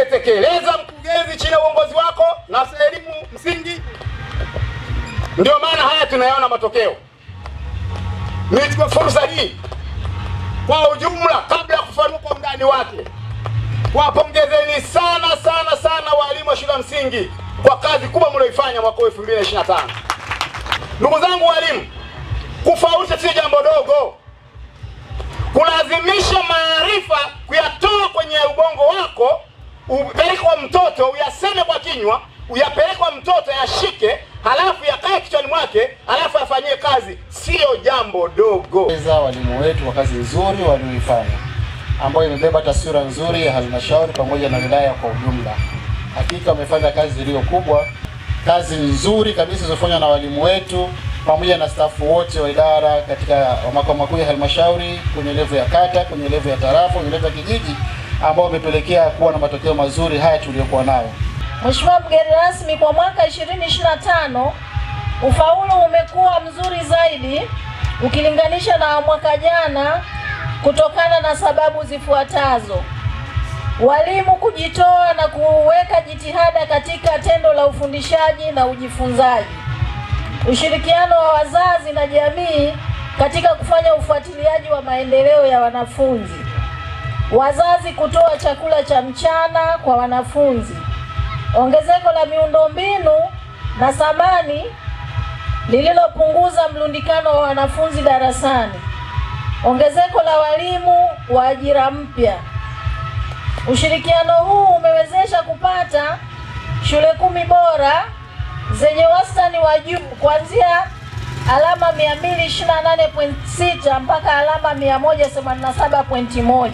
ametekeleza mkurugenzi chini ya uongozi wako na elimu msingi. Ndio maana haya tunayaona matokeo. Nichukue fursa hii kwa ujumla, kabla ya kufafanua kwa undani wake, wapongezeni sana sana sana walimu wa shule ya msingi kwa kazi kubwa mlioifanya mwaka 2025. Ndugu zangu walimu, kufaulisha si jambo dogo. Kulazimisha maarifa kuyatoa kwenye ubongo wako, upeleke kwa mtoto, uyaseme kwa kinywa, uyapeleke kwa mtoto yashike, halafu yakae kichwani mwake, halafu afanyie kazi, sio jambo dogo. Walimu wetu kwa kazi nzuri walioifanya, ambayo imebeba taswira nzuri ya halmashauri pamoja na wilaya kwa ujumla. Hakika wamefanya kazi iliyo kubwa, kazi nzuri kabisa zilizofanywa na walimu wetu pamoja na stafu wote wa idara katika makao makuu ya halmashauri, kwenye level ya kata, kwenye level ya tarafa, kwenye level ya kijiji, ambao wamepelekea kuwa na matokeo mazuri haya tuliyokuwa nayo. Mheshimiwa mgeni rasmi, kwa mwaka 2025 ufaulu umekuwa mzuri zaidi ukilinganisha na mwaka jana kutokana na sababu zifuatazo: walimu kujitoa na kuweka jitihada katika tendo la ufundishaji na ujifunzaji, ushirikiano wa wazazi na jamii katika kufanya ufuatiliaji wa maendeleo ya wanafunzi, wazazi kutoa chakula cha mchana kwa wanafunzi, ongezeko la miundombinu na samani lililopunguza mlundikano wa wanafunzi darasani, ongezeko la walimu wa ajira mpya. Ushirikiano huu umewezesha kupata shule 10 bora zenye wastani wa juu kuanzia alama 228.6 mpaka alama 187.1.